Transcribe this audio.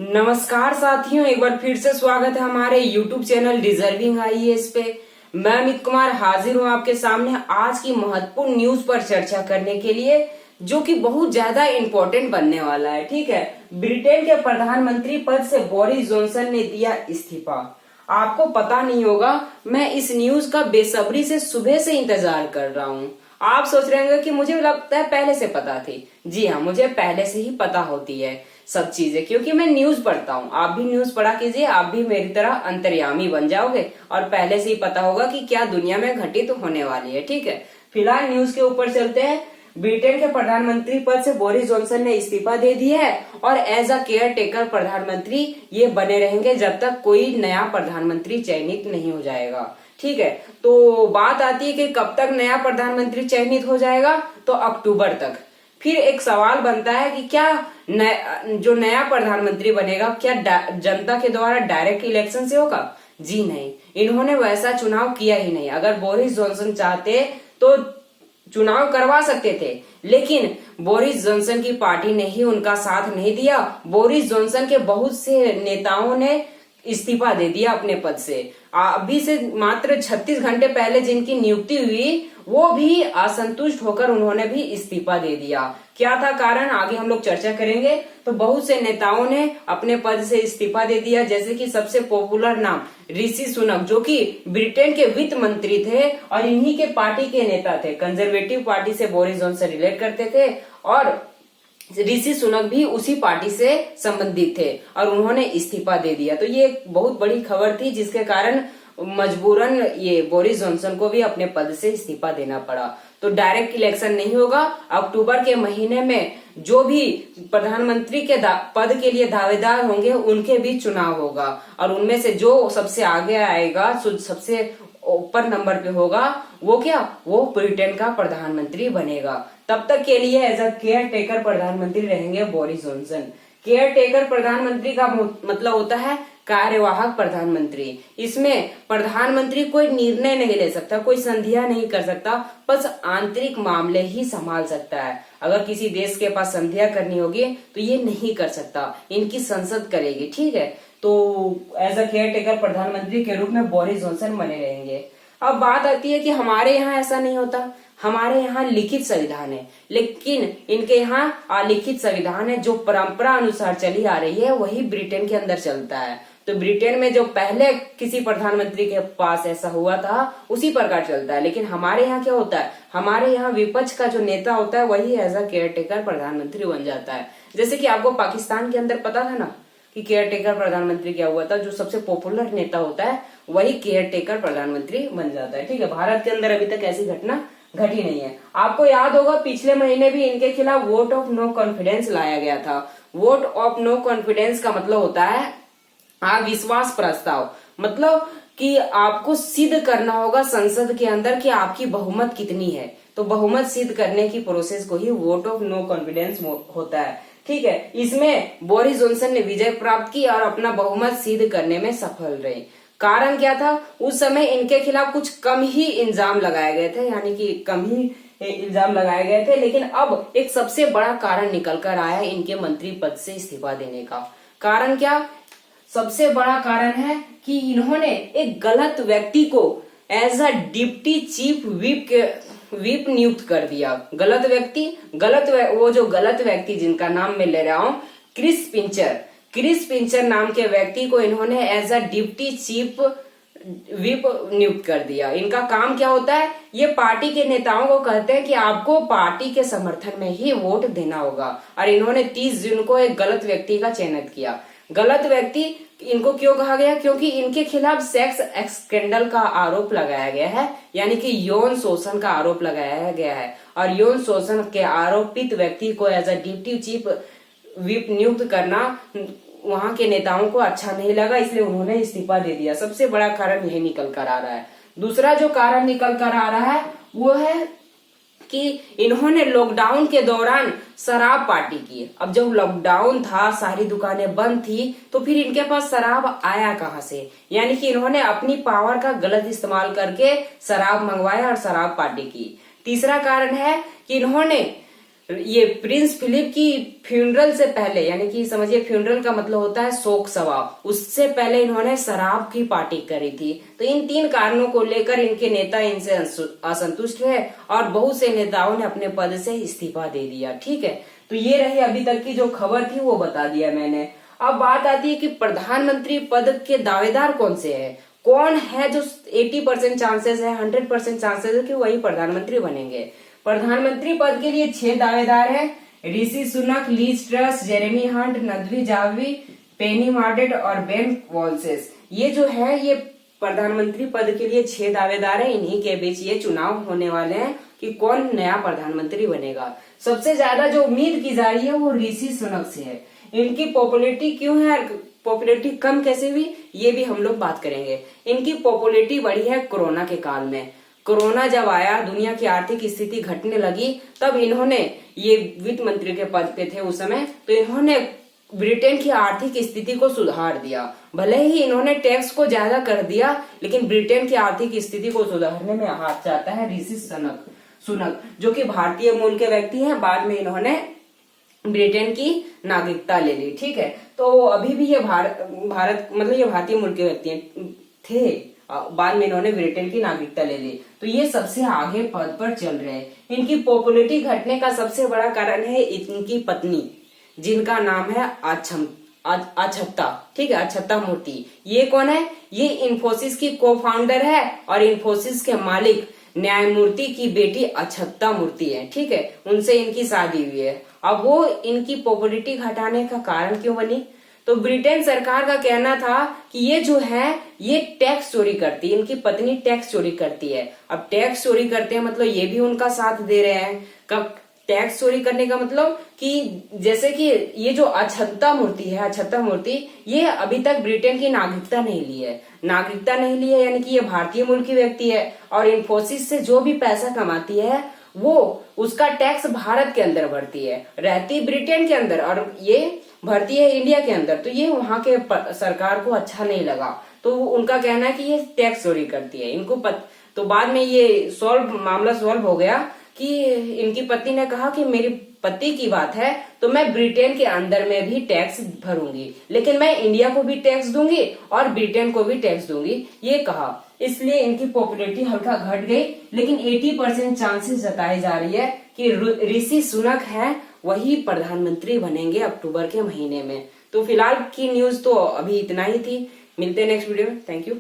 नमस्कार साथियों, एक बार फिर से स्वागत है हमारे YouTube चैनल डिजर्विंग आईएएस पे। मैं अमित कुमार हाजिर हूँ आपके सामने आज की महत्वपूर्ण न्यूज पर चर्चा करने के लिए, जो कि बहुत ज्यादा इम्पोर्टेंट बनने वाला है। ठीक है, ब्रिटेन के प्रधानमंत्री पद से बोरिस जॉनसन ने दिया इस्तीफा। आपको पता नहीं होगा, मैं इस न्यूज का बेसब्री से सुबह से इंतजार कर रहा हूँ। आप सोच रहे होंगे कि मुझे लगता है पहले से पता थी। जी हाँ, मुझे पहले से ही पता होती है सब चीजें, क्योंकि मैं न्यूज पढ़ता हूँ। आप भी न्यूज पढ़ा कीजिए, आप भी मेरी तरह अंतर्यामी बन जाओगे और पहले से ही पता होगा कि क्या दुनिया में घटित होने वाली है। ठीक है, फिलहाल न्यूज के ऊपर चलते हैं। ब्रिटेन के प्रधानमंत्री पद से बोरिस जॉनसन ने इस्तीफा दे दिया है और एज अ केयर टेकर प्रधानमंत्री ये बने रहेंगे जब तक कोई नया प्रधानमंत्री चयनित नहीं हो जाएगा। ठीक है, तो बात आती है कि कब तक नया प्रधानमंत्री चयनित हो जाएगा, तो अक्टूबर तक। फिर एक सवाल बनता है कि क्या जो नया प्रधानमंत्री बनेगा क्या जनता के द्वारा डायरेक्ट इलेक्शन से होगा? जी नहीं, इन्होंने वैसा चुनाव किया ही नहीं। अगर बोरिस जॉनसन चाहते तो चुनाव करवा सकते थे, लेकिन बोरिस जॉनसन की पार्टी ने ही उनका साथ नहीं दिया। बोरिस जॉनसन के बहुत से नेताओं ने इस्तीफा दे दिया अपने पद से। अभी से मात्र 36 घंटे पहले जिनकी नियुक्ति हुई, वो भी असंतुष्ट होकर उन्होंने भी इस्तीफा दे दिया। क्या था कारण, आगे हम लोग चर्चा करेंगे। तो बहुत से नेताओं ने अपने पद से इस्तीफा दे दिया, जैसे कि सबसे पॉपुलर नाम ऋषि सुनक, जो कि ब्रिटेन के वित्त मंत्री थे और इन्हीं के पार्टी के नेता थे। कंजर्वेटिव पार्टी से बोरिस जॉनसन रिलेट करते थे और ऋषि सुनक भी उसी पार्टी से संबंधित थे और उन्होंने इस्तीफा दे दिया। तो ये एक बहुत बड़ी खबर थी, जिसके कारण मजबूरन ये बोरिस जॉनसन को भी अपने पद से इस्तीफा देना पड़ा। तो डायरेक्ट इलेक्शन नहीं होगा। अक्टूबर के महीने में जो भी प्रधानमंत्री के पद के लिए दावेदार होंगे उनके भी चुनाव होगा और उनमें से जो सबसे आगे आएगा, सबसे ऊपर नंबर पे होगा, वो ब्रिटेन का प्रधानमंत्री बनेगा। तब तक के लिए एज अ केयर टेकर प्रधानमंत्री रहेंगे बोरिस जॉनसन। केयर टेकर प्रधानमंत्री का मतलब होता है कार्यवाहक प्रधानमंत्री। इसमें प्रधानमंत्री कोई निर्णय नहीं ले सकता, कोई संधिया नहीं कर सकता, बस आंतरिक मामले ही संभाल सकता है। अगर किसी देश के पास संधिया करनी होगी तो ये नहीं कर सकता, इनकी संसद करेगी। ठीक है, तो एज अ केयर टेकर प्रधानमंत्री के रूप में बोरिस जॉनसन बने रहेंगे। अब बात आती है कि हमारे यहाँ ऐसा नहीं होता। हमारे यहाँ लिखित संविधान है, लेकिन इनके यहाँ अलिखित संविधान है। जो परंपरा अनुसार चली आ रही है वही ब्रिटेन के अंदर चलता है। तो ब्रिटेन में जो पहले किसी प्रधानमंत्री के पास ऐसा हुआ था उसी प्रकार चलता है। लेकिन हमारे यहाँ क्या होता है, हमारे यहाँ विपक्ष का जो नेता होता है वही एज अ केयर टेकर प्रधानमंत्री बन जाता है। जैसे कि आपको पाकिस्तान के अंदर पता था ना कि केयर टेकर प्रधानमंत्री क्या हुआ था, जो सबसे पॉपुलर नेता होता है वही केयर टेकर प्रधानमंत्री बन जाता है। ठीक है, भारत के अंदर अभी तक ऐसी घटना घटी नहीं है। आपको याद होगा पिछले महीने भी इनके खिलाफ वोट ऑफ नो कॉन्फिडेंस लाया गया था। वोट ऑफ नो कॉन्फिडेंस का मतलब होता है अविश्वास प्रस्ताव, मतलब कि आपको सिद्ध करना होगा संसद के अंदर कि आपकी बहुमत कितनी है। तो बहुमत सिद्ध करने की प्रोसेस को ही वोट ऑफ नो कॉन्फिडेंस होता है। ठीक है, इसमें बोरिस जॉनसन ने विजय प्राप्त की और अपना बहुमत सिद्ध करने में सफल रहे। कारण क्या था, उस समय इनके खिलाफ कुछ कम ही इल्जाम लगाए गए थे, यानी कि कम ही इल्जाम लगाए गए थे। लेकिन अब एक सबसे बड़ा कारण निकल कर आया इनके मंत्री पद से इस्तीफा देने का। कारण क्या, सबसे बड़ा कारण है कि इन्होंने एक गलत व्यक्ति को as a deputy chief whip नियुक्त कर दिया। गलत व्यक्ति, वो जो गलत व्यक्ति जिनका नाम मैं ले रहा हूं, क्रिस पिंचर नाम के व्यक्ति को इन्होंने as a deputy chief whip नियुक्त कर दिया। इनका काम क्या होता है, ये पार्टी के नेताओं को कहते हैं कि आपको पार्टी के समर्थन में ही वोट देना होगा। और इन्होंने 30 जून को एक गलत व्यक्ति का चयनित किया। गलत व्यक्ति इनको क्यों कहा गया, क्योंकि इनके खिलाफ सेक्स स्कैंडल का आरोप लगाया गया है, यानी कि यौन शोषण का आरोप लगाया गया है। और यौन शोषण के आरोपित व्यक्ति को as a deputy chief whip नियुक्त करना वहां के नेताओं को अच्छा नहीं लगा, इसलिए उन्होंने इस्तीफा दे दिया। सबसे बड़ा कारण यही निकल कर आ रहा है। दूसरा जो कारण निकल कर आ रहा है वो है कि इन्होंने लॉकडाउन के दौरान शराब पार्टी की। अब जब लॉकडाउन था, सारी दुकानें बंद थी, तो फिर इनके पास शराब आया कहां से, यानी कि इन्होंने अपनी पावर का गलत इस्तेमाल करके शराब मंगवाया और शराब पार्टी की। तीसरा कारण है कि इन्होंने ये प्रिंस फिलिप की फ्यूनरल से पहले, यानी कि समझिए फ्यूनरल का मतलब होता है शोक सभा, उससे पहले इन्होंने शराब की पार्टी करी थी। तो इन 3 कारणों को लेकर इनके नेता इनसे असंतुष्ट है और बहुत से नेताओं ने अपने पद से इस्तीफा दे दिया। ठीक है, तो ये रही अभी तक की जो खबर थी वो बता दिया मैंने। अब बात आती है कि प्रधानमंत्री पद के दावेदार कौन से है, कौन है जो 80% चांसेस है, 100% चांसेस है कि वही प्रधानमंत्री बनेंगे। प्रधानमंत्री पद के लिए 6 दावेदार हैं, Rishi Sunak, Liz Truss, Jeremy Hunt, Nadhim Zahawi, Penny Mordaunt और बेन वॉल्सेस। ये जो है ये प्रधानमंत्री पद के लिए 6 दावेदार हैं। इन्हीं के बीच ये चुनाव होने वाले हैं कि कौन नया प्रधानमंत्री बनेगा। सबसे ज्यादा जो उम्मीद की जा रही है वो ऋषि सुनक से है। इनकी पॉपुलैरिटी क्यों है, पॉपुलैरिटी कम कैसे हुई, ये भी हम लोग बात करेंगे। इनकी पॉपुलैरिटी बढ़ी है कोरोना के काल में। कोरोना जब आया, दुनिया की आर्थिक स्थिति घटने लगी, तब इन्होंने, ये वित्त मंत्री के पद पे थे उस समय, तो इन्होंने ब्रिटेन की आर्थिक स्थिति को सुधार दिया। भले ही इन्होंने टैक्स को ज्यादा कर दिया, लेकिन ब्रिटेन की आर्थिक स्थिति को सुधारने में हाथ जाता है ऋषि सुनक, जो कि भारतीय मूल के व्यक्ति हैं। बाद में इन्होंने ब्रिटेन की नागरिकता ले ली। ठीक है, तो अभी भी ये भारत मतलब ये भारतीय मूल के व्यक्ति थे, बाद में इन्होंने ब्रिटेन की नागरिकता ले ली। तो ये सबसे आगे पद पर चल रहे हैं। इनकी पॉपुलैरिटी घटने का सबसे बड़ा कारण है इनकी पत्नी, जिनका नाम है अक्षता। ठीक है, अक्षता मूर्ति। ये कौन है, ये इन्फोसिस की को फाउंडर है और इन्फोसिस के मालिक न्यायमूर्ति की बेटी अक्षता मूर्ति है। ठीक है, उनसे इनकी शादी हुई है। अब वो इनकी पॉपुलैरिटी घटाने का कारण क्यों बनी, तो ब्रिटेन सरकार का कहना था कि ये जो है ये टैक्स चोरी करती है, इनकी पत्नी टैक्स चोरी करती है। अब टैक्स चोरी करते हैं मतलब ये भी उनका साथ दे रहे हैं। कब टैक्स चोरी करने का मतलब कि जैसे कि ये जो अक्षता मूर्ति ये अभी तक ब्रिटेन की नागरिकता नहीं ली है, यानी कि ये भारतीय मूल की व्यक्ति है और इन्फोसिस से जो भी पैसा कमाती है वो उसका टैक्स भारत के अंदर भरती है, रहती ब्रिटेन के अंदर और ये भरती है इंडिया के अंदर। तो ये वहां के सरकार को अच्छा नहीं लगा, तो उनका कहना है कि ये टैक्स चोरी करती है इनको तो बाद में ये मामला सॉल्व हो गया कि इनकी पत्नी ने कहा कि मेरी पति की बात है तो मैं ब्रिटेन के अंदर में भी टैक्स भरूंगी, लेकिन मैं इंडिया को भी टैक्स दूंगी और ब्रिटेन को भी टैक्स दूंगी, ये कहा। इसलिए इनकी पॉपुलैरिटी हल्का घट गई, लेकिन 80% चांसेस जताई जा रही है कि ऋषि सुनक है वही प्रधानमंत्री बनेंगे अक्टूबर के महीने में। तो फिलहाल की न्यूज तो अभी इतना ही थी। मिलते हैं नेक्स्ट वीडियो में। Thank you.